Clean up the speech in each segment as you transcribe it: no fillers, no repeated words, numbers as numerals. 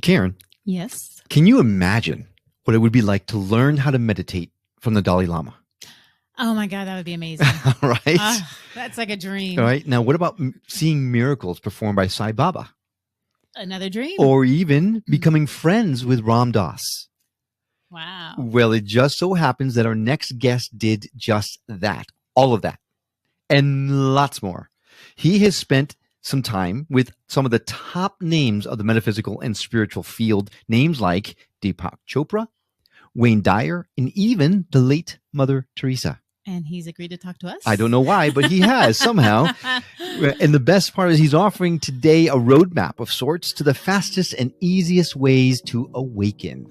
Karen, Yes. can you imagine what it would be like to learn how to meditate from the Dalai Lama? Oh my God, that would be amazing. Right? That's like a dream. All right. Now, what about seeing miracles performed by Sai Baba? Another dream. Or even becoming friends with Ram Dass? Wow. Well, it just so happens that our next guest did just that. All of that. And lots more. He has spent some time with some of the top names of the metaphysical and spiritual field. Names like Deepak Chopra, Wayne Dyer, and even the late Mother Teresa. And he's agreed to talk to us? I don't know why, but he has somehow. And the best part is he's offering today a roadmap of sorts to the fastest and easiest ways to awaken.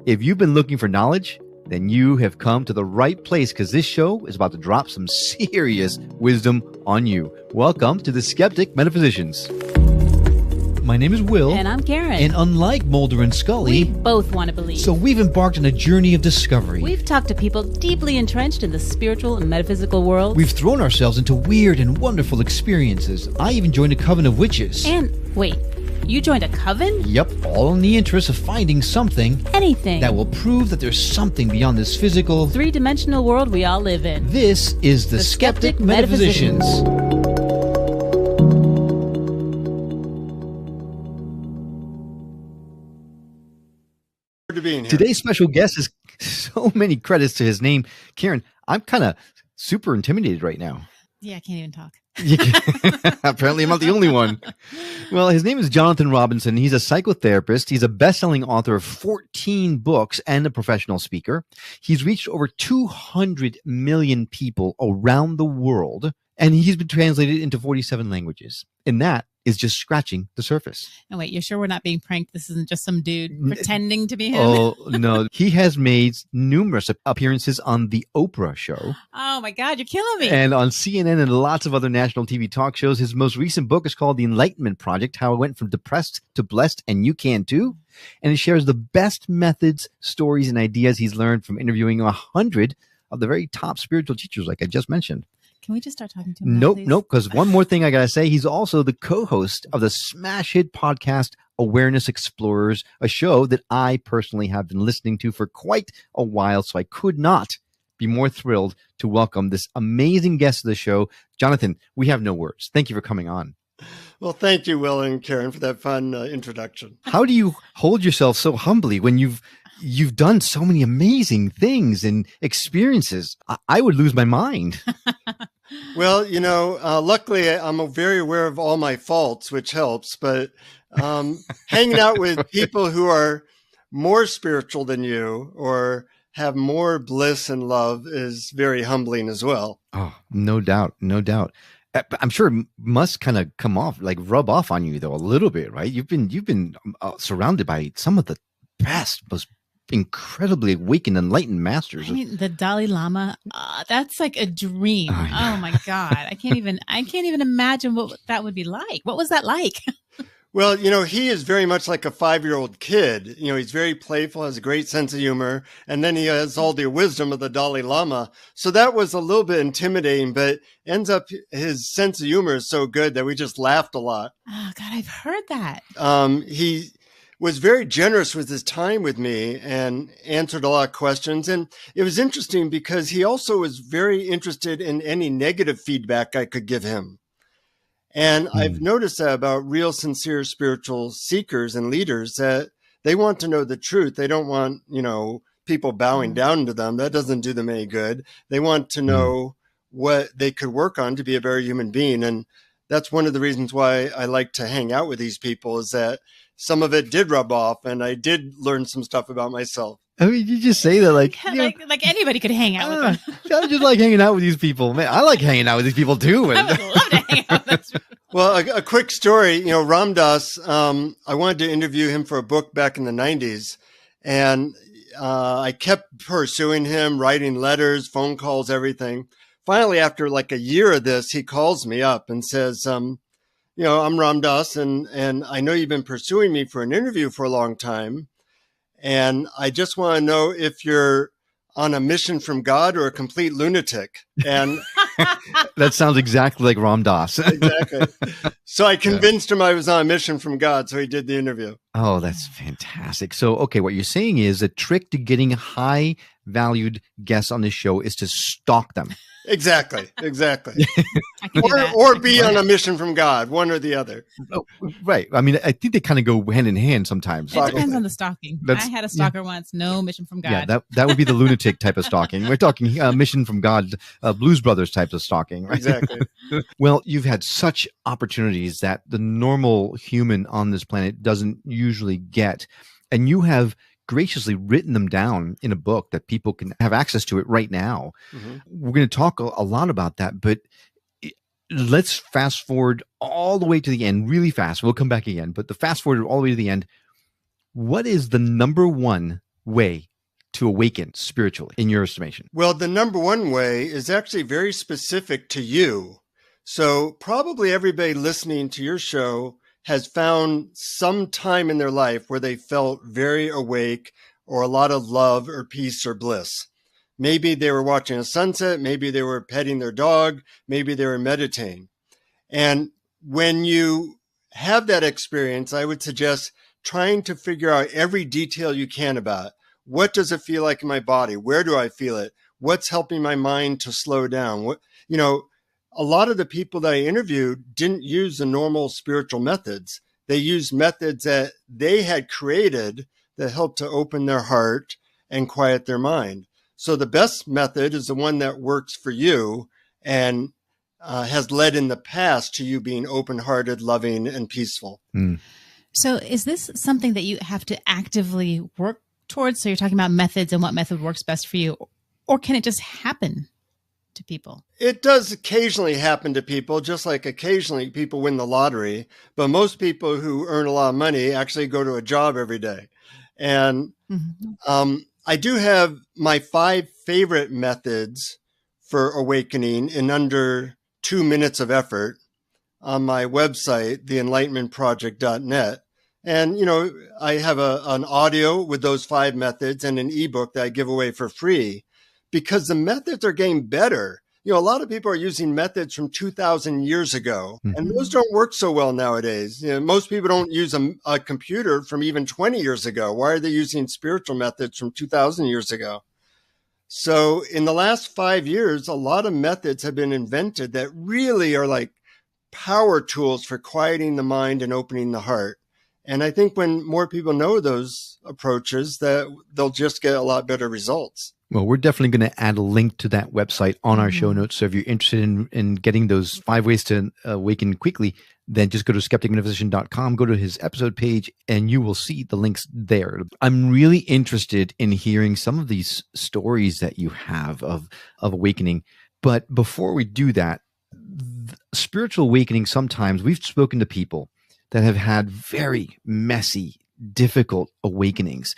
If you've been looking for knowledge, then you have come to the right place, because this show is about to drop some serious wisdom on you. Welcome to the Skeptic Metaphysicians. My name is Will. And I'm Karen. And unlike Mulder and Scully, we both want to believe. So we've embarked on a journey of discovery. We've talked to people deeply entrenched in the spiritual and metaphysical world. We've thrown ourselves into weird and wonderful experiences. I even joined a coven of witches. And wait, you joined a coven? Yep, all in the interest of finding something. Anything. That will prove that there's something beyond this physical, three-dimensional world we all live in. This is the Skeptic Metaphysicians. To being here. Today's special guest is so many credits to his name. Karen, I'm kind of super intimidated right now. Yeah, I can't even talk. Apparently, I'm not the only one. Well, his name is Jonathan Robinson. He's a psychotherapist. He's a best-selling author of 14 books and a professional speaker. He's reached over 200 million people around the world, and he's been translated into 47 languages. And that is just scratching the surface. Oh, wait, you're sure we're not being pranked? This isn't just some dude pretending to be him? Oh, no. He has made numerous appearances on The Oprah Show. Oh, my God, you're killing me. And on CNN and lots of other national TV talk shows. His most recent book is called The Enlightenment Project, How I Went from Depressed to Blessed, and You Can Too. And he shares the best methods, stories, and ideas he's learned from interviewing 100 of the very top spiritual teachers, like I just mentioned. Can we just start talking to him? Nope. Because one more thing I got to say, he's also the co-host of the smash hit podcast Awareness Explorers, a show that I personally have been listening to for quite a while. So I could not be more thrilled to welcome this amazing guest of the show. Jonathan, we have no words. Thank you for coming on. Well, thank you, Will and Karen, for that fun introduction. How do you hold yourself so humbly when you've done so many amazing things and experiences? I would lose my mind. Well, luckily I'm very aware of all my faults, which helps, but hanging out with people who are more spiritual than you or have more bliss and love is very humbling as well. Oh, no doubt. No doubt. I'm sure it must kind of come off, like rub off on you though a little bit, right? You've been surrounded by some of the best, most incredibly awakened, enlightened masters. I mean, the Dalai Lama, that's like a dream. Oh my God. I can't even imagine what that would be like. What was that like? Well, he is very much like a 5-year-old kid. He's very playful, has a great sense of humor, and then he has all the wisdom of the Dalai Lama. So that was a little bit intimidating, but ends up his sense of humor is so good that we just laughed a lot. Oh God, I've heard that. He was very generous with his time with me and answered a lot of questions. And it was interesting because he also was very interested in any negative feedback I could give him. And I've noticed that about real, sincere spiritual seekers and leaders, that they want to know the truth. They don't want, people bowing down to them. That doesn't do them any good. They want to know what they could work on to be a better human being. And that's one of the reasons why I like to hang out with these people, is that some of it did rub off and I did learn some stuff about myself. I mean, you just say that like anybody could hang out with them. I just like hanging out with these people. Man, I like hanging out with these people too. I would love to hang out with them. Well, a quick story, Ram Dass, I wanted to interview him for a book back in the 90s. And I kept pursuing him, writing letters, phone calls, everything. Finally, after like a year of this, he calls me up and says, I'm Ram Dass, and I know you've been pursuing me for an interview for a long time. And I just want to know if you're on a mission from God or a complete lunatic. And that sounds exactly like Ram Dass. Exactly. So I convinced him I was on a mission from God. So he did the interview. Oh, that's fantastic. So, okay, what you're saying is a trick to getting high valued guests on this show is to stalk them. Exactly. I can do that. Or I can be do on that. a mission from God, one or the other. Oh, right. I mean, I think they kind of go hand in hand sometimes. It depends on the stalking. I had a stalker once. No mission from God. Yeah, that would be the lunatic type of stalking. We're talking mission from God, Blues Brothers types of stalking, right? Exactly. Well, you've had such opportunities that the normal human on this planet doesn't usually get. And you have graciously written them down in a book that people can have access to it right now. Mm-hmm. We're going to talk a lot about that, but let's fast forward all the way to the end really fast. We'll come back again, but the fast forward all the way to the end. What is the number one way to awaken spiritually in your estimation? Well, the number one way is actually very specific to you. So probably everybody listening to your show has found some time in their life where they felt very awake or a lot of love or peace or bliss. Maybe they were watching a sunset. Maybe they were petting their dog. Maybe they were meditating. And when you have that experience, I would suggest trying to figure out every detail you can about it. What does it feel like in my body? Where do I feel it? What's helping my mind to slow down? A lot of the people that I interviewed didn't use the normal spiritual methods. They used methods that they had created that helped to open their heart and quiet their mind. So the best method is the one that works for you and has led in the past to you being open-hearted, loving, and peaceful. Mm. So is this something that you have to actively work towards? So you're talking about methods and what method works best for you, or can it just happen to people? It does occasionally happen to people, just like occasionally people win the lottery. But most people who earn a lot of money actually go to a job every day. And I do have my 5 favorite methods for awakening in under 2 minutes of effort on my website, theenlightenmentproject.net. And, I have an audio with those 5 methods and an ebook that I give away for free because the methods are getting better. A lot of people are using methods from 2,000 years ago, and those don't work so well nowadays. Most people don't use a computer from even 20 years ago. Why are they using spiritual methods from 2,000 years ago? So in the last 5 years, a lot of methods have been invented that really are like power tools for quieting the mind and opening the heart. And I think when more people know those approaches, that they'll just get a lot better results. Well, we're definitely going to add a link to that website on our show notes. So if you're interested in getting those 5 ways to awaken quickly, then just go to skepticmetaphysician.com, go to his episode page, and you will see the links there. I'm really interested in hearing some of these stories that you have of awakening. But before we do that, spiritual awakening, sometimes we've spoken to people that have had very messy, difficult awakenings.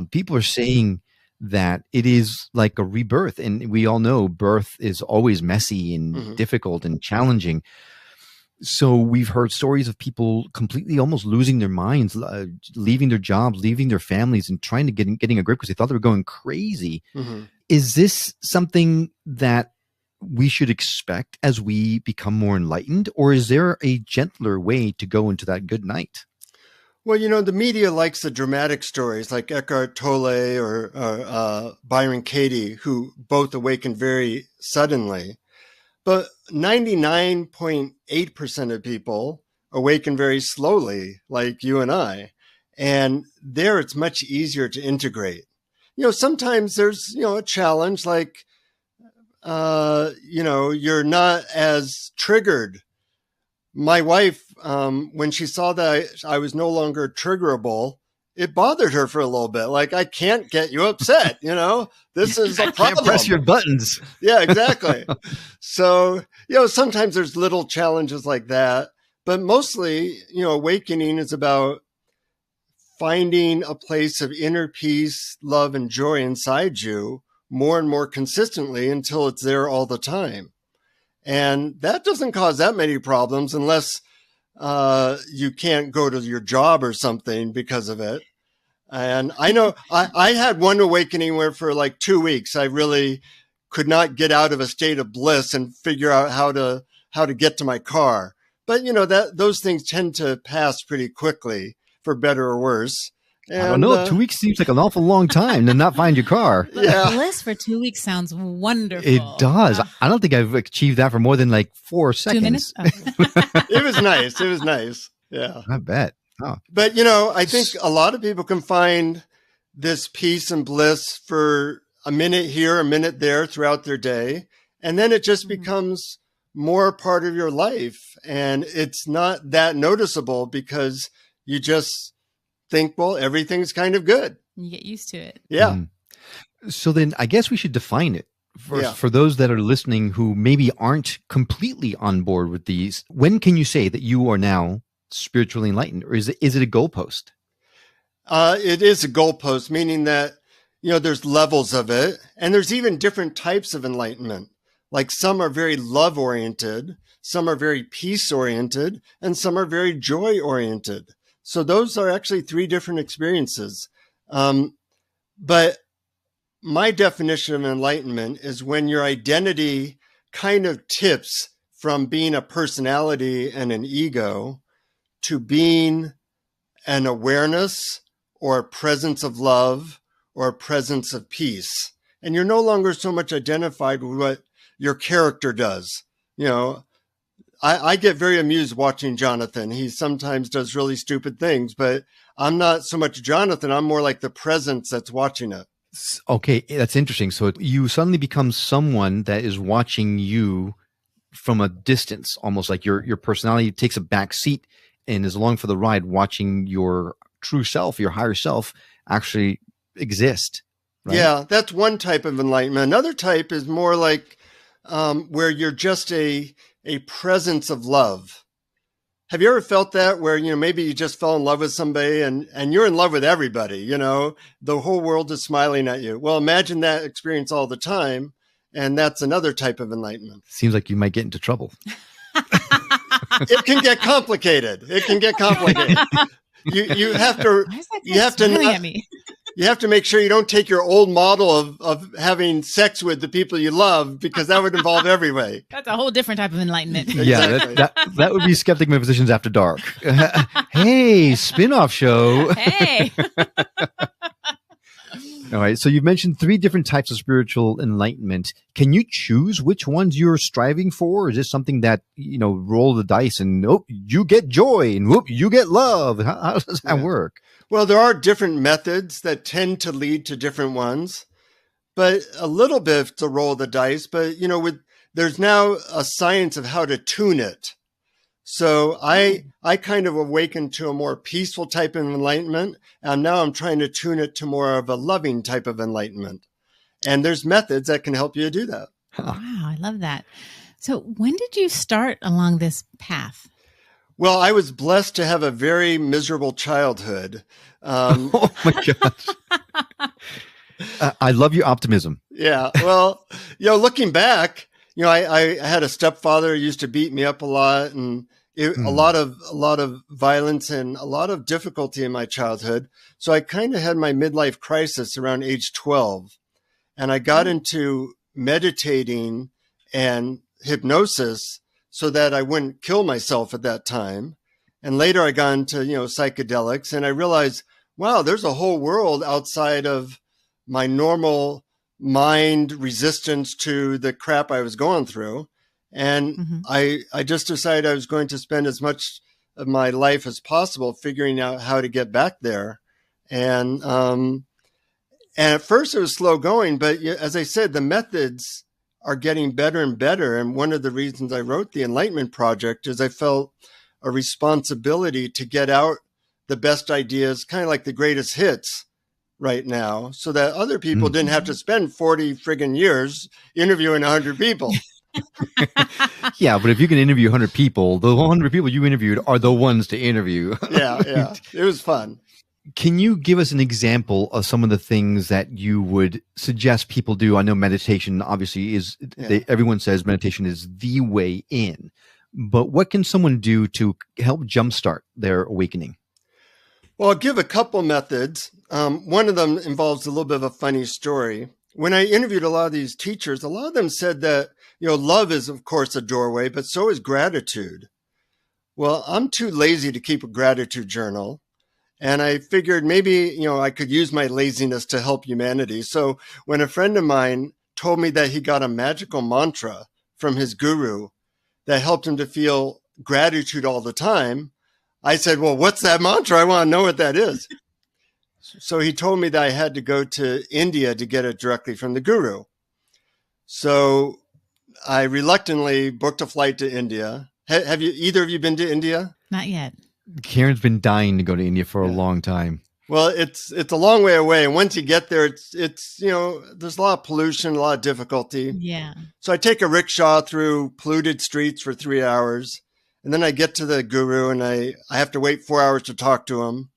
People are saying that it is like a rebirth. And we all know birth is always messy and difficult and challenging. So we've heard stories of people completely almost losing their minds, leaving their jobs, leaving their families, and trying to getting a grip because they thought they were going crazy. Is this something that we should expect as we become more enlightened, or is there a gentler way to go into that good night? Well, the media likes the dramatic stories like Eckhart Tolle or Byron Katie, who both awakened very suddenly. But 99.8% of people awaken very slowly, like you and I. And there it's much easier to integrate. Sometimes there's, a challenge like, you're not as triggered. My wife, when she saw that I was no longer triggerable, it bothered her for a little bit. Like, I can't get you upset, this is a problem. Can't press your buttons. Yeah, exactly. So, sometimes there's little challenges like that, but mostly, awakening is about finding a place of inner peace, love, and joy inside you more and more consistently until it's there all the time. And that doesn't cause that many problems unless you can't go to your job or something because of it. And I know I had one awakening where for like 2 weeks, I really could not get out of a state of bliss and figure out how to get to my car. But, those things tend to pass pretty quickly. for better or worse. And, I don't know. 2 weeks seems like an awful long time to not find your car. Yeah. Bliss for 2 weeks sounds wonderful. It does. I don't think I've achieved that for more than like 4 seconds. 2 minutes? Oh. It was nice. It was nice. Yeah. I bet. Oh. But, I think a lot of people can find this peace and bliss for a minute here, a minute there throughout their day. And then it just becomes more part of your life. And it's not that noticeable because you just think, well, everything's kind of good. You get used to it. Yeah. So then I guess we should define it for those that are listening who maybe aren't completely on board with these. When can you say that you are now spiritually enlightened, or is it a goalpost? It is a goalpost, meaning that, there's levels of it, and there's even different types of enlightenment. Like some are very love oriented, some are very peace oriented, and some are very joy oriented. So those are actually 3 different experiences. But my definition of enlightenment is when your identity kind of tips from being a personality and an ego to being an awareness or a presence of love or a presence of peace. And you're no longer so much identified with what your character does. I get very amused watching Jonathan. He sometimes does really stupid things, but I'm not so much Jonathan. I'm more like the presence that's watching it. Okay, that's interesting. So you suddenly become someone that is watching you from a distance, almost like your personality takes a back seat and is along for the ride, watching your true self, your higher self, actually exist. Right? Yeah, that's one type of enlightenment. Another type is more like where you're just a presence of love. Have you ever felt that where, maybe you just fell in love with somebody and you're in love with everybody, the whole world is smiling at you. Well, imagine that experience all the time. And that's another type of enlightenment. Seems like you might get into trouble. It can get complicated. You have to, you have to make sure you don't take your old model of having sex with the people you love, because that would involve every way. That's a whole different type of enlightenment. Exactly. Yeah, that would be Skeptic Metaphysicians After Dark. Hey, spin-off show. Hey. All right. So you've mentioned 3 different types of spiritual enlightenment. Can you choose which ones you're striving for? Or is this something that, roll the dice and you get joy and you get love? How does that work? Well, there are different methods that tend to lead to different ones, but a little bit to roll the dice. But, there's now a science of how to tune it. So I kind of awakened to a more peaceful type of enlightenment. And now I'm trying to tune it to more of a loving type of enlightenment. And there's methods that can help you do that. Wow, I love that. So when did you start along this path? Well, I was blessed to have a very miserable childhood. Oh my gosh. I love your optimism. Yeah. Well, looking back, I had a stepfather who used to beat me up a lot, and a lot of violence and a lot of difficulty in my childhood. So I kind of had my midlife crisis around age 12, and I got into meditating and hypnosis so that I wouldn't kill myself at that time. And later I got into, psychedelics, and I realized, wow, there's a whole world outside of my normal mind resistance to the crap I was going through. And I just decided I was going to spend as much of my life as possible figuring out how to get back there. And at first it was slow going, but as I said, the methods are getting better and better. And one of the reasons I wrote the Enlightenment Project is I felt a responsibility to get out the best ideas, kind of like the greatest hits right now, so that other people didn't have to spend 40 friggin' years interviewing 100 people. Yeah, but if you can interview 100 people, the 100 people you interviewed are the ones to interview. Yeah. It was fun. Can you give us an example of some of the things that you would suggest people do? I know meditation obviously is, everyone says meditation is the way in, but what can someone do to help jumpstart their awakening? Well, I'll give a couple methods. One of them involves a little bit of a funny story. When I interviewed a lot of these teachers, a lot of them said that, love is, of course, a doorway, but so is gratitude. Well, I'm too lazy to keep a gratitude journal. And I figured maybe, I could use my laziness to help humanity. So when a friend of mine told me that he got a magical mantra from his guru that helped him to feel gratitude all the time, I said, well, what's that mantra? I want to know what that is. So he told me that I had to go to India to get it directly from the guru. So I reluctantly booked a flight to India. Have you, either of you been to India? Not yet. Karen's been dying to go to India for a long time. Well, it's a long way away. And once you get there, it's there's a lot of pollution, a lot of difficulty. Yeah. So I take a rickshaw through polluted streets for 3 hours. And then I get to the guru and I have to wait 4 hours to talk to him.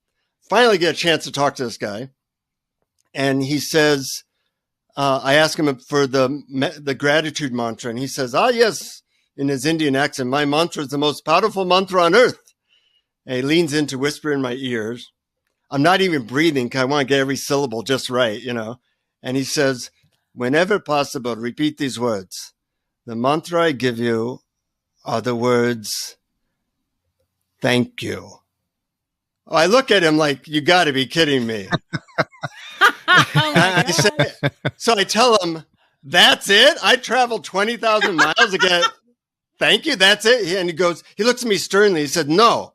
Finally get a chance to talk to this guy. And he says, I ask him for the gratitude mantra. And he says, yes, in his Indian accent, my mantra is the most powerful mantra on earth. And he leans in to whisper in my ears. I'm not even breathing because I want to get every syllable just right, And he says, whenever possible, repeat these words. The mantra I give you are the words, thank you. I look at him like, you got to be kidding me. So I tell him, that's it? I traveled 20,000 miles to get, thank you, that's it? And he looks at me sternly. He said, no.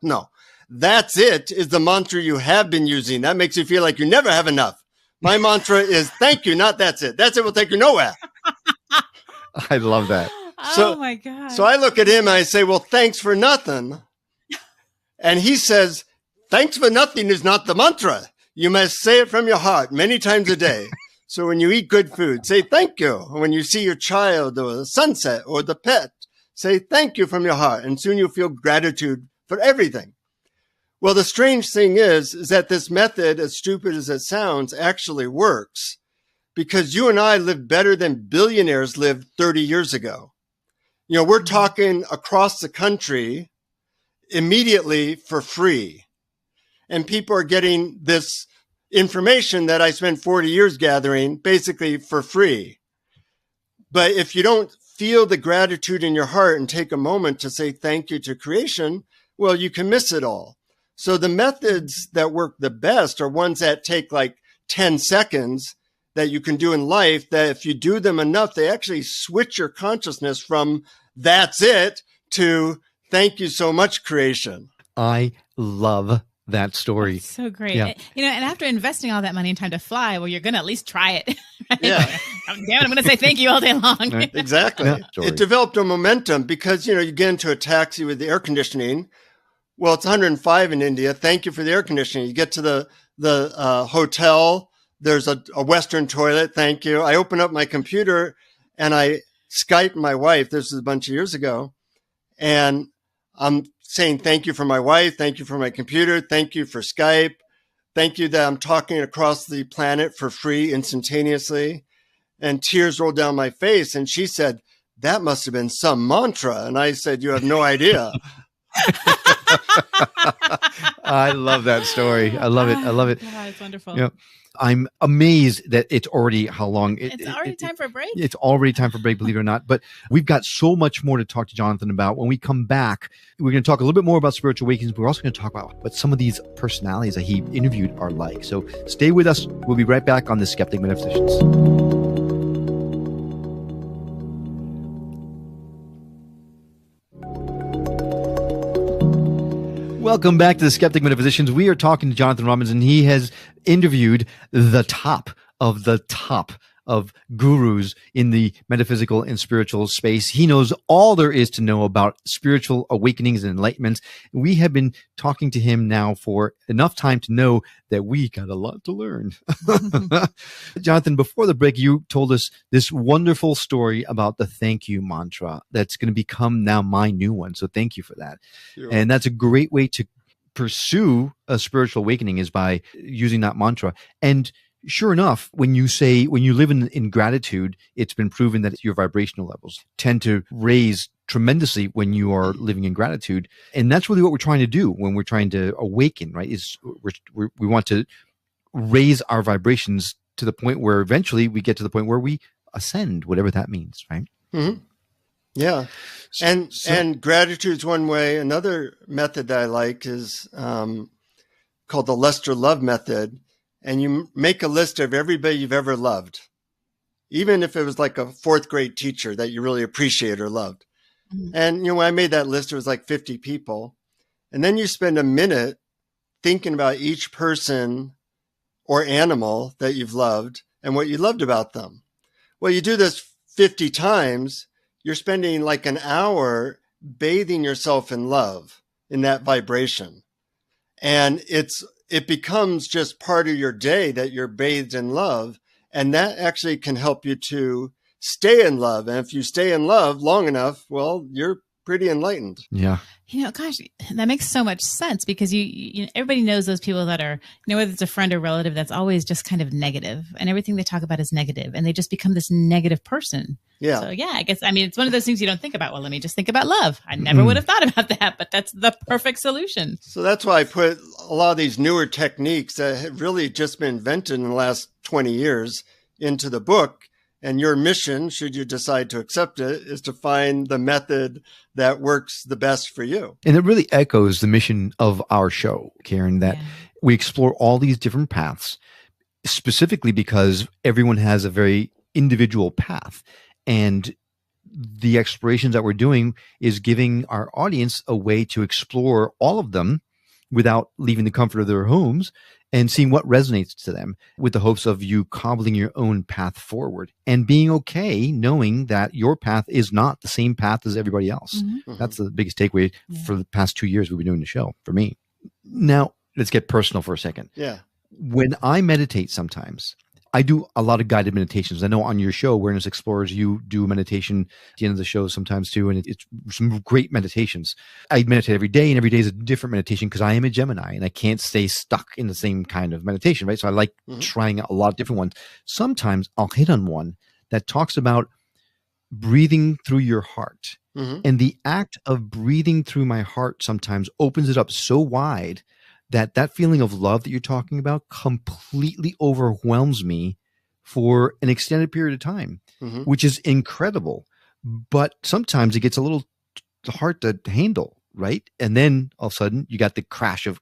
That's it is the mantra you have been using. That makes you feel like you never have enough. My mantra is thank you, not that's it. That's it will take you nowhere. I love that. Oh my God. So I look at him and I say, well, thanks for nothing. And he says, thanks for nothing is not the mantra. You must say it from your heart many times a day. So when you eat good food, say thank you. When you see your child or the sunset or the pet, say thank you from your heart. And soon you'll feel gratitude for everything. Well, the strange thing is that this method, as stupid as it sounds, actually works because you and I live better than billionaires lived 30 years ago. We're talking across the country immediately for free. And people are getting this information that I spent 40 years gathering basically for free. But if you don't feel the gratitude in your heart and take a moment to say thank you to creation, well, you can miss it all. So the methods that work the best are ones that take like 10 seconds that you can do in life, that if you do them enough, they actually switch your consciousness from that's it to thank you so much, creation. I love that story. That's so great. Yeah. And after investing all that money and time to fly, well, you're going to at least try it. Right? Yeah. Damn it, I'm going to say thank you all day long. Right. Exactly. Yeah. It developed a momentum because, you get into a taxi with the air conditioning. Well, it's 105 in India. Thank you for the air conditioning. You get to the hotel. There's a Western toilet. Thank you. I open up my computer and I Skype my wife. This was a bunch of years ago. And I'm saying thank you for my wife. Thank you for my computer. Thank you for Skype. Thank you that I'm talking across the planet for free instantaneously. And tears rolled down my face. And she said, that must have been some mantra. And I said, you have no idea. I love that story. I love it. God, it's wonderful. Yeah. I'm amazed that it's already how long? It's already time for a break? It's already time for a break, believe it or not. But we've got so much more to talk to Jonathan about. When we come back, we're going to talk a little bit more about spiritual awakenings. But we're also going to talk about what some of these personalities that he interviewed are like. So stay with us. We'll be right back on the Skeptic Metaphysicians. Welcome back to the Skeptic Metaphysicians. We are talking to Jonathan Robinson. He has interviewed the top of gurus in the metaphysical and spiritual space. He knows all there is to know about spiritual awakenings and enlightenment. We have been talking to him now for enough time to know that we got a lot to learn. Jonathan, before the break, you told us this wonderful story about the thank you mantra that's going to become now my new one. So thank you for that. Sure. And that's a great way to pursue a spiritual awakening is by using that mantra. And sure enough, when you live in gratitude, it's been proven that your vibrational levels tend to raise tremendously when you are living in gratitude. And that's really what we're trying to do when we're trying to awaken, right? Is we want to raise our vibrations to the point where eventually we get to the point where we ascend, whatever that means, right? Mm-hmm. Yeah. And gratitude is one way. Another method that I like is called the Lester Love method. And you make a list of everybody you've ever loved, even if it was like a fourth grade teacher that you really appreciate or loved. Mhm. And, when I made that list, it was like 50 people. And then you spend a minute thinking about each person or animal that you've loved and what you loved about them. Well, you do this 50 times, you're spending like an hour bathing yourself in love, in that vibration. And it becomes just part of your day that you're bathed in love. And that actually can help you to stay in love. And if you stay in love long enough, well, you're pretty enlightened. Yeah. Gosh, that makes so much sense because everybody knows those people that are, whether it's a friend or relative that's always just kind of negative and everything they talk about is negative and they just become this negative person. Yeah. So yeah, I guess, it's one of those things you don't think about. Well, let me just think about love. I never would have thought about that, but that's the perfect solution. So that's why I put a lot of these newer techniques that have really just been invented in the last 20 years into the book. And your mission, should you decide to accept it, is to find the method that works the best for you. And it really echoes the mission of our show, Karen, that we explore all these different paths, specifically because everyone has a very individual path. And the explorations that we're doing is giving our audience a way to explore all of them without leaving the comfort of their homes and seeing what resonates to them, with the hopes of you cobbling your own path forward and being okay knowing that your path is not the same path as everybody else. Mm-hmm. That's the biggest takeaway for the past 2 years we've been doing the show for me. Now, let's get personal for a second. Yeah. When I meditate sometimes, I do a lot of guided meditations. I know on your show, Awareness Explorers, you do meditation at the end of the show sometimes too, and it's some great meditations. I meditate every day, and every day is a different meditation because I am a Gemini, and I can't stay stuck in the same kind of meditation, right? So I like trying a lot of different ones. Sometimes I'll hit on one that talks about breathing through your heart. And the act of breathing through my heart sometimes opens it up so wide that feeling of love that you're talking about completely overwhelms me for an extended period of time, which is incredible. But sometimes it gets a little hard to handle, right? And then all of a sudden you got the crash of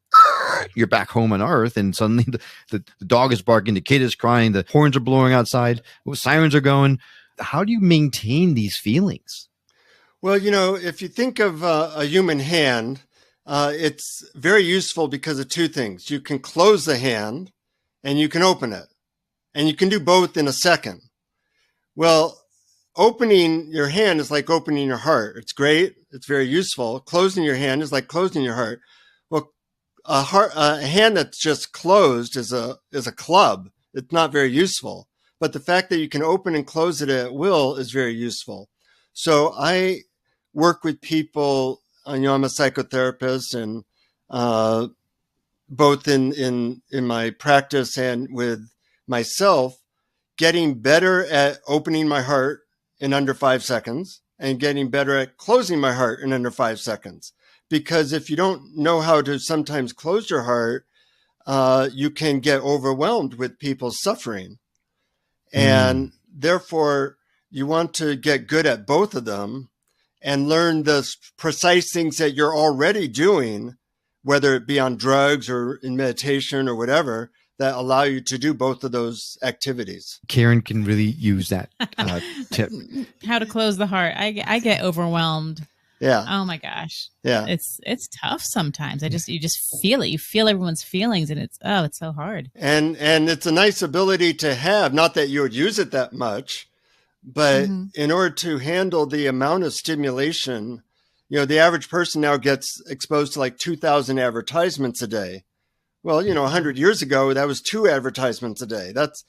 you're back home on Earth, and suddenly the dog is barking, the kid is crying, the horns are blowing outside, sirens are going. How do you maintain these feelings? Well, if you think of a human hand, it's very useful because of two things. You can close the hand and you can open it, and you can do both in a second. Well, opening your hand is like opening your heart. It's great. It's very useful. Closing your hand is like closing your heart. Well, a hand that's just closed is a club. It's not very useful. But the fact that you can open and close it at will is very useful. So I work with people. I'm a psychotherapist, and both in my practice and with myself, getting better at opening my heart in under 5 seconds and getting better at closing my heart in under 5 seconds. Because if you don't know how to sometimes close your heart, you can get overwhelmed with people's suffering. And therefore, you want to get good at both of them and learn the precise things that you're already doing, whether it be on drugs or in meditation or whatever, that allow you to do both of those activities. Karen can really use that tip. How to close the heart. I get overwhelmed. Yeah. Oh my gosh. Yeah. It's tough sometimes. You just feel it. You feel everyone's feelings, and it's so hard. And it's a nice ability to have, not that you would use it that much, but in order to handle the amount of stimulation, the average person now gets exposed to like 2,000 advertisements a day. Well, 100 years ago, that was 2 advertisements a day. That's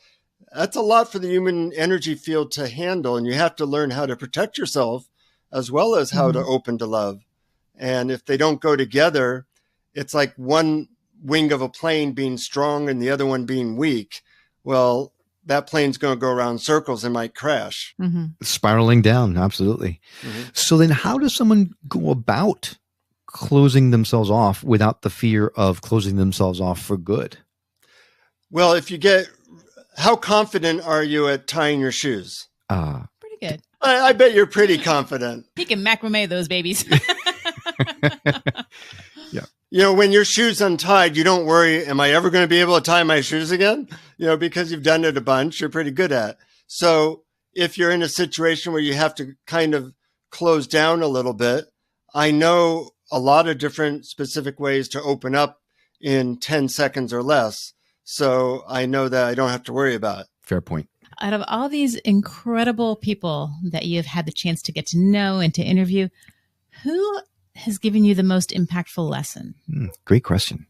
a lot for the human energy field to handle. And you have to learn how to protect yourself as well as how to open to love. And if they don't go together, it's like one wing of a plane being strong and the other one being weak. Well, that plane's going to go around circles and might crash. Spiraling down. Absolutely. So then how does someone go about closing themselves off without the fear of closing themselves off for good? Well, how confident are you at tying your shoes? Pretty good. I bet you're pretty confident. He can macrame those babies. Yeah. When your shoe's untied, you don't worry, am I ever going to be able to tie my shoes again? Because you've done it a bunch, you're pretty good at. So if you're in a situation where you have to kind of close down a little bit, I know a lot of different specific ways to open up in 10 seconds or less. So I know that I don't have to worry about it. Fair point. Out of all these incredible people that you've had the chance to get to know and to interview, who has given you the most impactful lesson? Great question.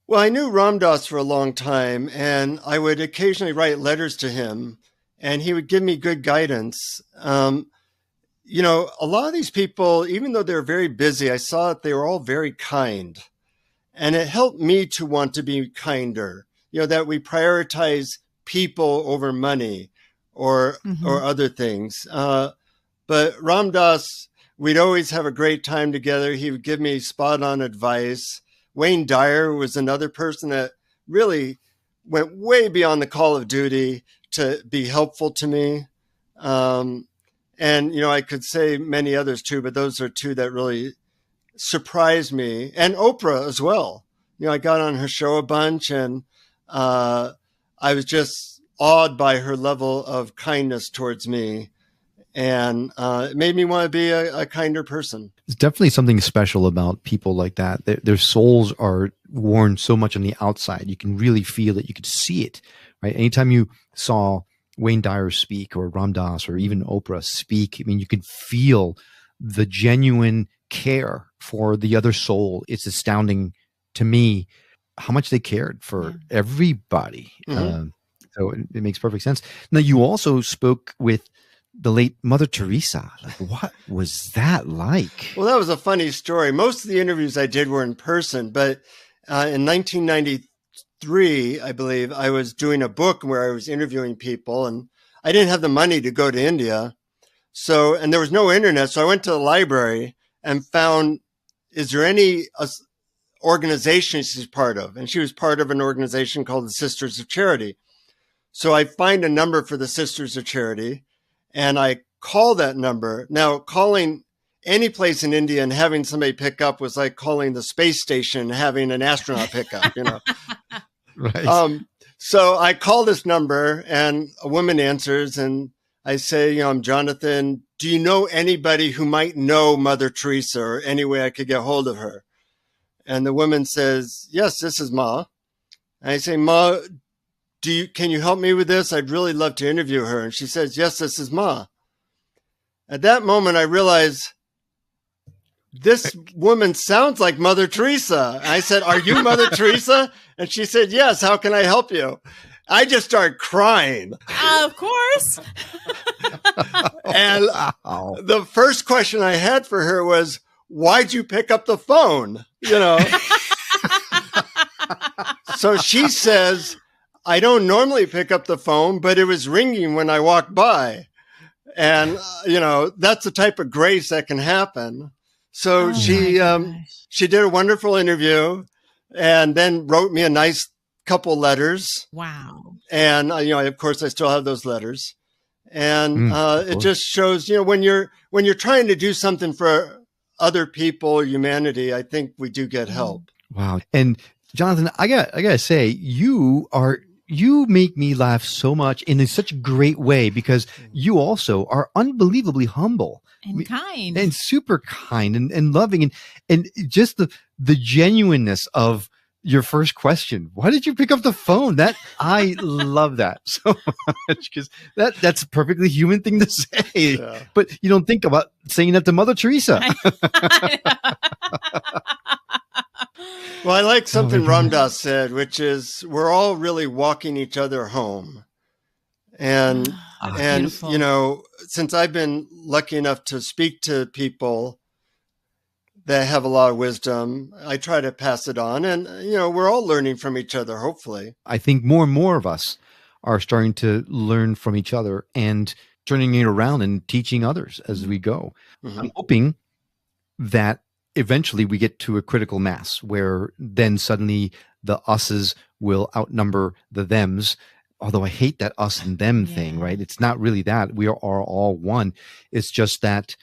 Well, I knew Ram Dass for a long time, and I would occasionally write letters to him, and he would give me good guidance. A lot of these people, even though they're very busy, I saw that they were all very kind. And it helped me to want to be kinder, that we prioritize people over money or other things. But Ram Dass, we'd always have a great time together. He would give me spot on advice. Wayne Dyer was another person that really went way beyond the call of duty to be helpful to me. And I could say many others too, but those are two that really surprised me. And Oprah as well. I got on her show a bunch, and I was just awed by her level of kindness towards me. And it made me want to be a kinder person. There's definitely something special about people like that. Their souls are worn so much on the outside. You can really feel it. You could see it, right? Anytime you saw Wayne Dyer speak, or Ram Dass, or even Oprah speak, I mean, you could feel the genuine care for the other soul. It's astounding to me how much they cared for everybody. So it makes perfect sense. Now, you also spoke with the late Mother Teresa. What was that like? Well, that was a funny story. Most of the interviews I did were in person, but in 1993, I believe, I was doing a book where I was interviewing people, and I didn't have the money to go to India. And there was no internet. So I went to the library and found, is there any organization she's part of? And she was part of an organization called the Sisters of Charity. So I find a number for the Sisters of Charity, and I call that number. Now, calling any place in India and having somebody pick up was like calling the space station and having an astronaut pick up, Right. So I call this number, and a woman answers, and I say, I'm Jonathan. Do you know anybody who might know Mother Teresa, or any way I could get hold of her? And the woman says, yes, this is Ma. And I say, Ma, can you help me with this? I'd really love to interview her. And she says, yes, this is Ma. At that moment, I realized this woman sounds like Mother Teresa. I said, are you Mother Teresa? And she said, yes, how can I help you? I just started crying. Of course. And the first question I had for her was, why'd you pick up the phone? So she says, I don't normally pick up the phone, but it was ringing when I walked by. And, that's the type of grace that can happen. So she did a wonderful interview, and then wrote me a nice couple letters. Wow. And, of course, I still have those letters. And it just shows, when you're trying to do something for other people or humanity, I think we do get help. Wow. And Jonathan, I gotta say, you make me laugh so much in such a great way, because you also are unbelievably humble and kind and super kind and loving, and just the genuineness of your first question. Why did you pick up the phone? That I love that so much, because that's a perfectly human thing to say. Yeah. But you don't think about saying that to Mother Teresa. Well, I like something Ram Dass said, which is we're all really walking each other home. And beautiful. Since I've been lucky enough to speak to people that have a lot of wisdom, I try to pass it on. And, we're all learning from each other, hopefully. I think more and more of us are starting to learn from each other and turning it around and teaching others as we go. Mm-hmm. I'm hoping that eventually we get to a critical mass where then suddenly the us's will outnumber the thems. Although I hate that us and them thing, right? It's not really that. We are all one. It's just that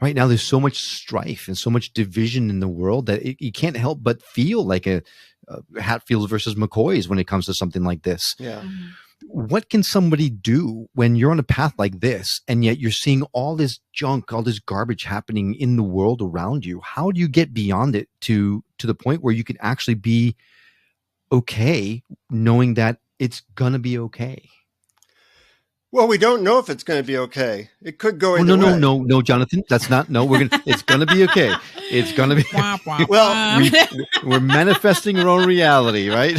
Right now, there's so much strife and so much division in the world that you can't help but feel like a Hatfields versus McCoys when it comes to something like this. Yeah. Mm-hmm. What can somebody do when you're on a path like this and yet you're seeing all this junk, all this garbage happening in the world around you? How do you get beyond it to the point where you can actually be okay, knowing that it's going to be okay? Well, we don't know if it's going to be okay. It could go either no, way. no, Jonathan. That's not. No, it's going to be okay. It's going to be. Well, we're manifesting our own reality, right?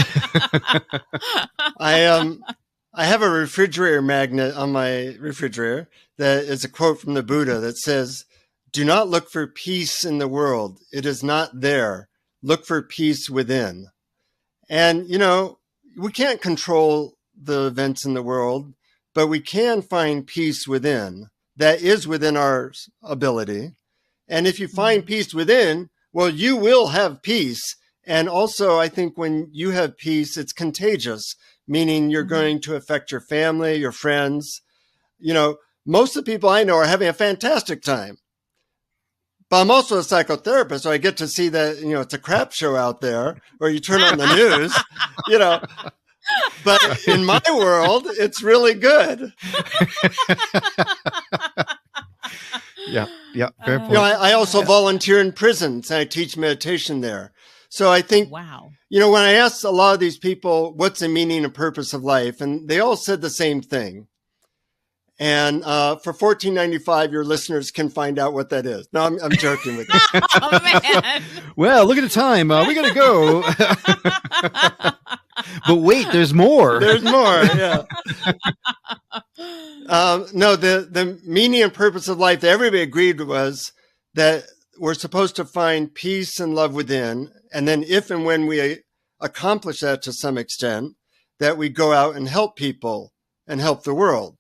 I have a refrigerator magnet on my refrigerator that is a quote from the Buddha that says, "Do not look for peace in the world. It is not there. Look for peace within." And, we can't control the events in the world, but we can find peace within. That is within our ability. And if you find peace within, well, you will have peace. And also, I think when you have peace, it's contagious, meaning you're going to affect your family, your friends. Most of the people I know are having a fantastic time. But I'm also a psychotherapist, so I get to see that, it's a crap show out there, or you turn on the news, But in my world, it's really good. Yeah, fair point. I also volunteer in prisons, and I teach meditation there. So I think, wow. When I asked a lot of these people, what's the meaning and purpose of life? And they all said the same thing. And for $14.95, your listeners can find out what that is. No, I'm joking with you. Oh, man. Well, look at the time. We got to go. But wait, there's more. There's more, yeah. No, the meaning and purpose of life that everybody agreed was that we're supposed to find peace and love within. And then if and when we accomplish that to some extent, that we go out and help people and help the world.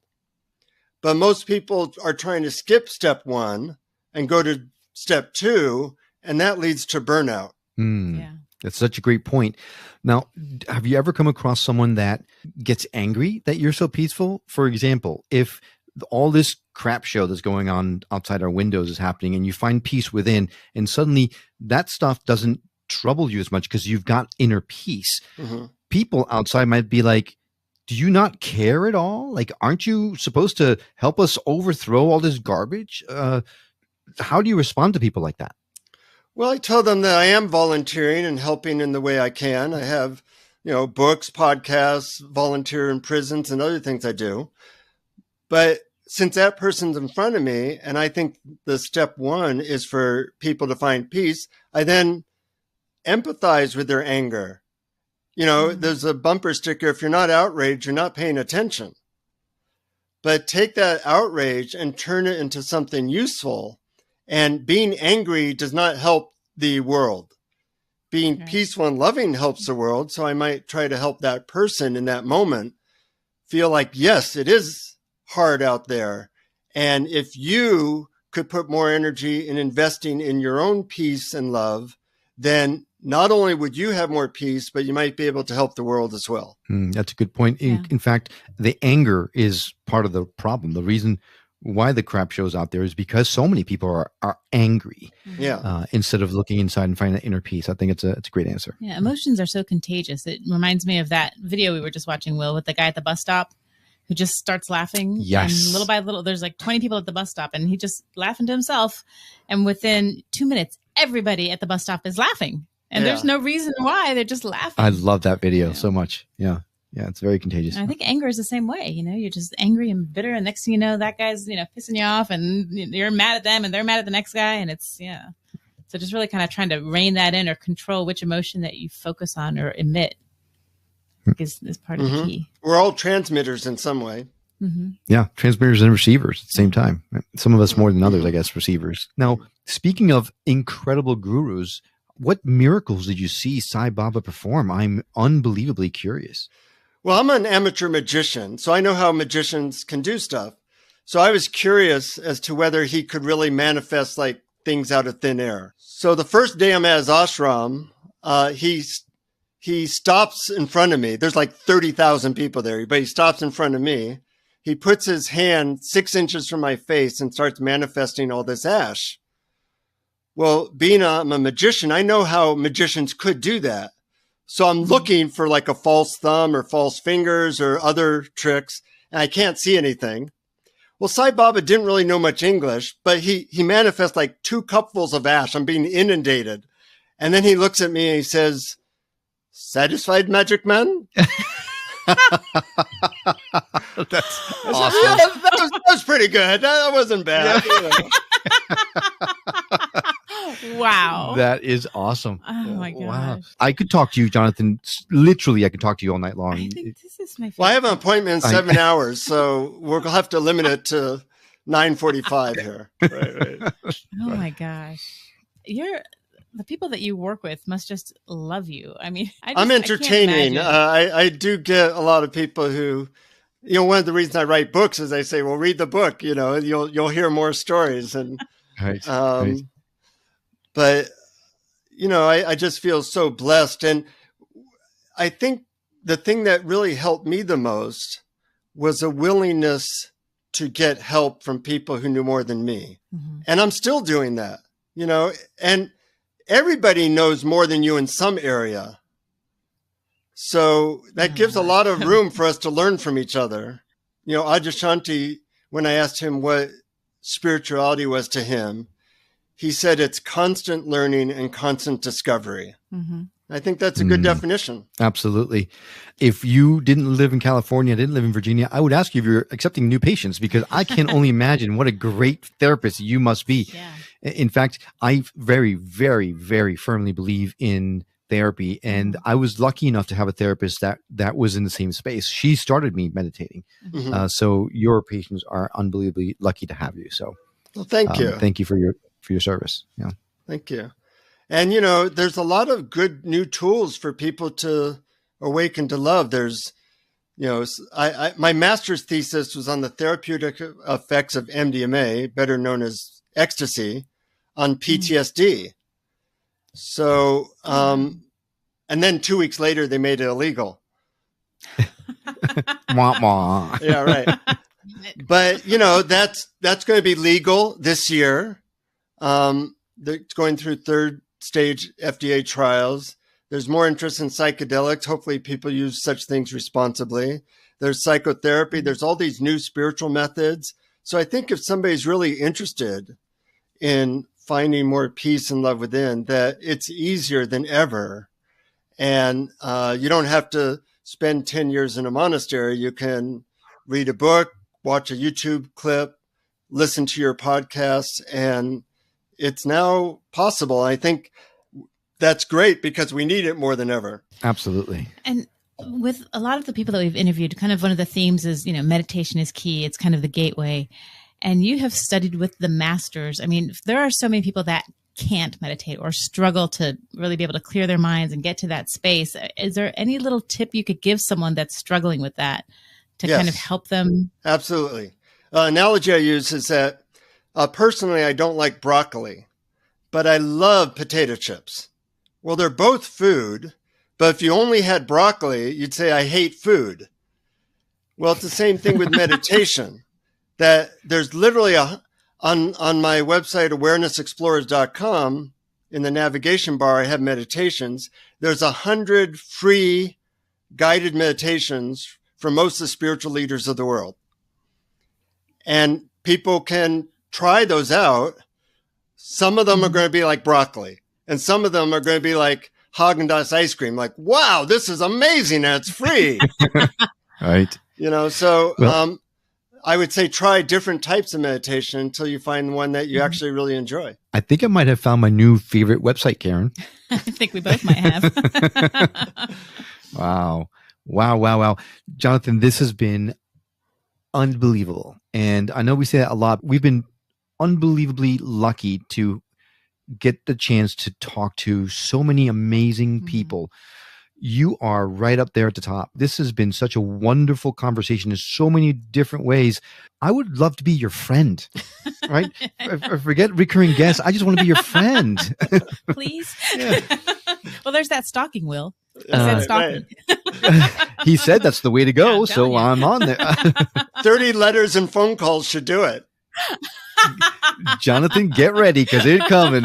But most people are trying to skip step one and go to step two, and that leads to burnout. Yeah. That's such a great point. Now, have you ever come across someone that gets angry that you're so peaceful? For example, if all this crap show that's going on outside our windows is happening and you find peace within, and suddenly that stuff doesn't trouble you as much because you've got inner peace. Mm-hmm. People outside might be like, do you not care at all? Like, aren't you supposed to help us overthrow all this garbage? How do you respond to people like that? Well, I tell them that I am volunteering and helping in the way I can. I have, books, podcasts, volunteer in prisons and other things I do. But since that person's in front of me, and I think the step one is for people to find peace, I then empathize with their anger. There's a bumper sticker. If you're not outraged, you're not paying attention. But take that outrage and turn it into something useful. And being angry does not help the world. Being peaceful and loving helps the world. So I might try to help that person in that moment feel like, yes, it is hard out there. And if you could put more energy in investing in your own peace and love, then not only would you have more peace, but you might be able to help the world as well. That's a good point. Yeah. In fact, the anger is part of the problem. The reason why the crap show's out there is because so many people are angry. Yeah. Instead of looking inside and finding that inner peace. I think it's a great answer. Yeah, emotions are so contagious. It reminds me of that video we were just watching, Will, with the guy at the bus stop who just starts laughing. Yes. And little by little, there's like 20 people at the bus stop and he just laughing to himself. And within 2 minutes, everybody at the bus stop is laughing. And there's no reason why. They're just laughing. I love that video so much. Yeah. Yeah, it's very contagious. And I think anger is the same way. You're just angry and bitter. And next thing you know, that guy's, pissing you off and you're mad at them and they're mad at the next guy. And it's, So just really kind of trying to rein that in or control which emotion that you focus on or emit is part of the key. We're all transmitters in some way. Mm-hmm. Yeah, transmitters and receivers at the same time. Some of us more than others, I guess, receivers. Now, speaking of incredible gurus, what miracles did you see Sai Baba perform? I'm unbelievably curious. Well, I'm an amateur magician, so I know how magicians can do stuff. So I was curious as to whether he could really manifest like things out of thin air. So the first day I'm at his ashram, he stops in front of me. There's like 30,000 people there, but he stops in front of me. he puts his hand 6 inches from my face and starts manifesting all this ash. Well, being I'm a magician, I know how magicians could do that. So I'm looking for like a false thumb or false fingers or other tricks, and I can't see anything. Well, Sai Baba didn't really know much English, but he manifests like 2 cupfuls of ash. I'm being inundated. And then he looks at me and he says, "Satisfied, magic man?" That's Said, awesome. "Yeah, that was pretty good. That wasn't bad." Wow. That is awesome. Oh my gosh. Wow. I could talk to you, Jonathan. Literally, I could talk to you all night long. I think this is my favorite. Well, I have an appointment in 7 hours, so we'll have to limit it to 9:45 here. Right. Oh my gosh. The people that you work with must just love you. I mean, I'm entertaining. I do get a lot of people who, one of the reasons I write books is I say, well, read the book, you'll hear more stories. And, Right. but, I just feel so blessed. And I think the thing that really helped me the most was a willingness to get help from people who knew more than me. Mm-hmm. And I'm still doing that, and everybody knows more than you in some area. So that gives a lot of room for us to learn from each other. Adyashanti, when I asked him what spirituality was to him, he said it's constant learning and constant discovery. Mm-hmm. I think that's a good definition. Absolutely. If you didn't live in California, didn't live in Virginia, I would ask you if you're accepting new patients, because I can only imagine what a great therapist you must be. Yeah. In fact, I very, very, very firmly believe in therapy. And I was lucky enough to have a therapist that was in the same space. She started me meditating. Mm-hmm. So your patients are unbelievably lucky to have you. So well, thank you. Thank you for your service. Yeah. Thank you. And, there's a lot of good new tools for people to awaken to love. There's, my master's thesis was on the therapeutic effects of MDMA, better known as ecstasy, on PTSD. So, and then 2 weeks later, they made it illegal. Wah, wah. Yeah, right. But, that's going to be legal this year. It's going through 3rd stage FDA trials. There's more interest in psychedelics. Hopefully people use such things responsibly. There's psychotherapy. There's all these new spiritual methods. So I think if somebody's really interested in finding more peace and love within, that it's easier than ever. And you don't have to spend 10 years in a monastery. You can read a book, watch a YouTube clip, listen to your podcasts, and it's now possible. I think that's great because we need it more than ever. Absolutely. And with a lot of the people that we've interviewed, kind of one of the themes is, meditation is key. It's kind of the gateway. And you have studied with the masters. I mean, there are so many people that can't meditate or struggle to really be able to clear their minds and get to that space. Is there any little tip you could give someone that's struggling with that to kind of help them? Absolutely. Analogy I use is that personally, I don't like broccoli, but I love potato chips. Well, they're both food, but if you only had broccoli, you'd say, I hate food. Well, it's the same thing with meditation, that there's literally on my website, awarenessexplorers.com, in the navigation bar, I have meditations. There's 100 free guided meditations from most of the spiritual leaders of the world. And people can try those out. Some of them are going to be like broccoli, and some of them are going to be like Haagen-Dazs ice cream. Like, wow, this is amazing. And it's free. Right. So I would say try different types of meditation until you find one that you actually really enjoy. I think I might have found my new favorite website, Karen. I think we both might have. Wow. Jonathan, this has been unbelievable. And I know we say that a lot. We've been unbelievably lucky to get the chance to talk to so many amazing people. You are right up there at the top. This has been such a wonderful conversation in so many different ways. I would love to be your friend, right? Forget recurring guests. I just want to be your friend. Please. Yeah. Well, there's that stalking, Will. He said stalking. He said that's the way to go, I'm so telling you. I'm on there. 30 letters and phone calls should do it. Jonathan, get ready because it's coming.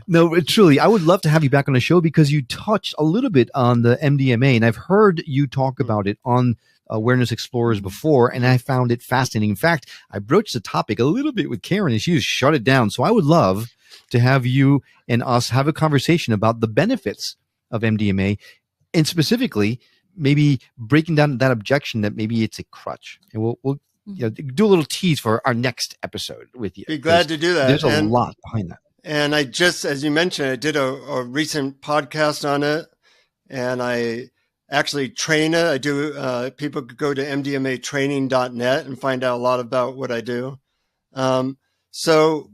No, truly, I would love to have you back on the show because you touched a little bit on the MDMA, and I've heard you talk about it on Awareness Explorers before, and I found it fascinating. In fact, I broached the topic a little bit with Karen, and she just shut it down. So I would love to have you and us have a conversation about the benefits of MDMA, and specifically maybe breaking down that objection that maybe it's a crutch. And we'll do a little tease for our next episode with you. Be glad to do that. There's a lot behind that. And I just, as you mentioned, I did a recent podcast on it, and I actually train it. I do, people could go to mdmatraining.net and find out a lot about what I do. So,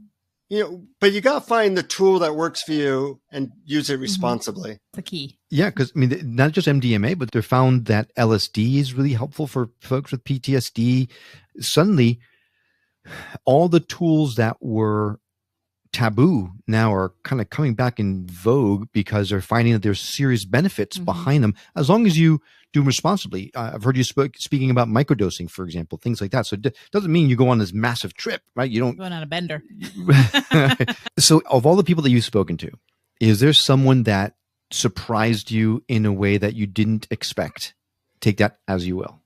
but you got to find the tool that works for you and use it responsibly. The key. Yeah, because I mean, not just MDMA, but they're found that LSD is really helpful for folks with PTSD. Suddenly, all the tools that were taboo now are kind of coming back in vogue because they're finding that there's serious benefits behind them, as long as you do them responsibly. I've heard you speaking about microdosing, for example, things like that. So it doesn't mean you go on this massive trip, right? You don't Going on a bender. So of all the people that you've spoken to, is there someone that surprised you in a way that you didn't expect? Take that as you will.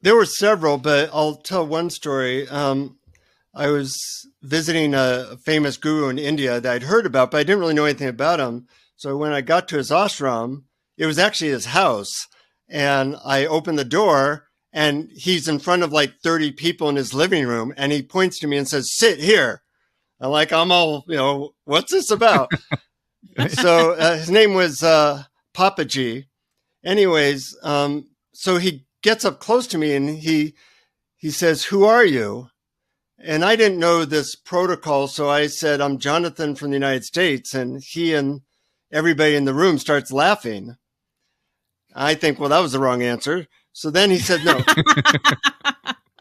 There were several, but I'll tell one story. I was visiting a famous guru in India that I'd heard about, but I didn't really know anything about him. So when I got to his ashram, it was actually his house. And I opened the door and he's in front of like 30 people in his living room. And he points to me and says, "Sit here." I'm all, what's this about? So his name was Papaji. Anyways, so he gets up close to me and he says, "Who are you?" And I didn't know this protocol, so I said, "I'm Jonathan from the United States." And he and everybody in the room starts laughing. I think, well, that was the wrong answer. So then he said, "No,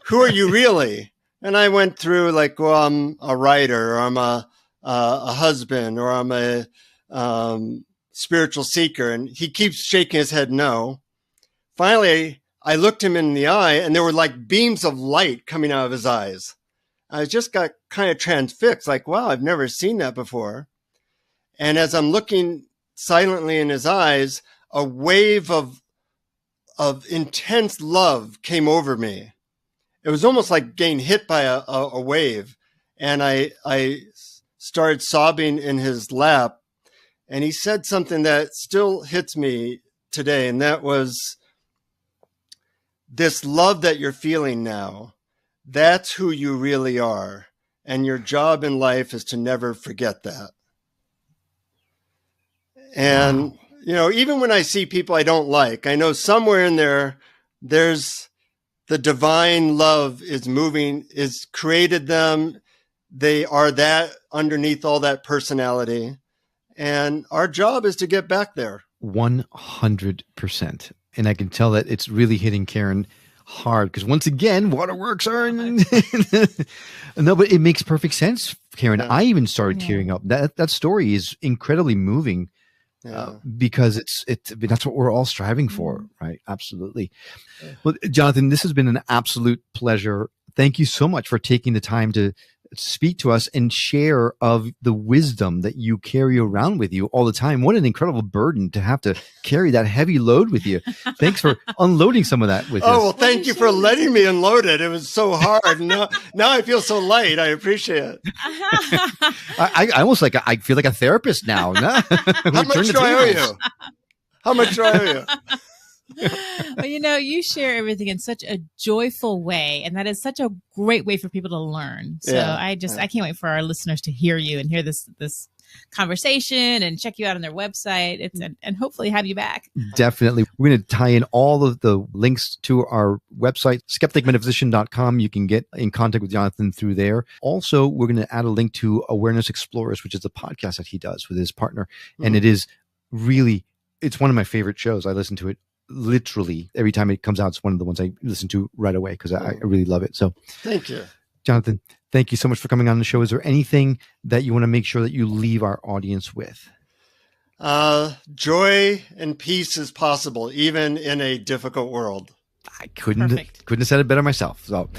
who are you really?" And I went through like, well, I'm a writer, or I'm a husband, or I'm a spiritual seeker. And he keeps shaking his head no. Finally, I looked him in the eye and there were like beams of light coming out of his eyes. I just got kind of transfixed, like, wow, I've never seen that before. And as I'm looking silently in his eyes, a wave of intense love came over me. It was almost like getting hit by a wave. And I started sobbing in his lap. And he said something that still hits me today. And that was, "This love that you're feeling now, that's who you really are. And your job in life is to never forget that." And, even when I see people I don't like, I know somewhere in there's the divine love is moving, is created them. They are that underneath all that personality. And our job is to get back there. 100%. And I can tell that it's really hitting Karen hard because once again, waterworks are no, but it makes perfect sense, Karen. Yeah. I even started tearing up. That story is incredibly moving because that's what we're all striving for, right? Absolutely. Well, Jonathan, this has been an absolute pleasure. Thank you so much for taking the time to speak to us and share of the wisdom that you carry around with you all the time. What an incredible burden to have to carry that heavy load with you. Thanks for unloading some of that with us. Oh, well, thank you for letting me unload it. It was so hard. Now I feel so light. I appreciate it. I almost I feel like a therapist now. How much do I owe you? How much do I owe you? Well, you share everything in such a joyful way, and that is such a great way for people to learn. So I can't wait for our listeners to hear you and hear this conversation and check you out on their website and hopefully have you back. Definitely. We're going to tie in all of the links to our website, skepticmetaphysician.com. You can get in contact with Jonathan through there. Also, we're going to add a link to Awareness Explorers, which is the podcast that he does with his partner. And it is really, it's one of my favorite shows. I listen to it literally every time it comes out. It's one of the ones I listen to right away because I really love it. So thank you, Jonathan. Thank you so much for coming on the show. Is there anything that you want to make sure that you leave our audience with? Joy and peace is possible, even in a difficult world. I couldn't have said it better myself. So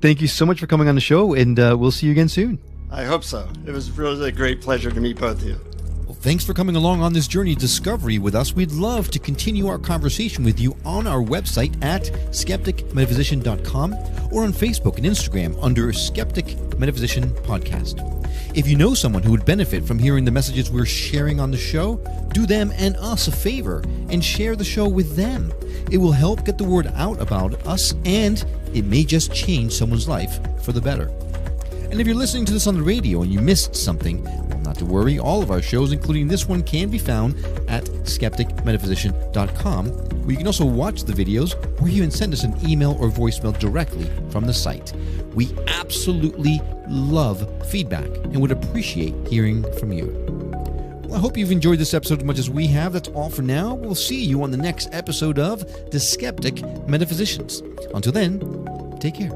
thank you so much for coming on the show, and we'll see you again soon. I hope so. It was really a great pleasure to meet both of you. Well, thanks for coming along on this journey of discovery with us. We'd love to continue our conversation with you on our website at skepticmetaphysician.com or on Facebook and Instagram under Skeptic Metaphysician Podcast. If you know someone who would benefit from hearing the messages we're sharing on the show, do them and us a favor and share the show with them. It will help get the word out about us, and it may just change someone's life for the better. And if you're listening to this on the radio and you missed something, well, not to worry. All of our shows, including this one, can be found at skepticmetaphysician.com, where you can also watch the videos, or you can send us an email or voicemail directly from the site. We absolutely love feedback and would appreciate hearing from you. Well, I hope you've enjoyed this episode as much as we have. That's all for now. We'll see you on the next episode of The Skeptic Metaphysicians. Until then, take care.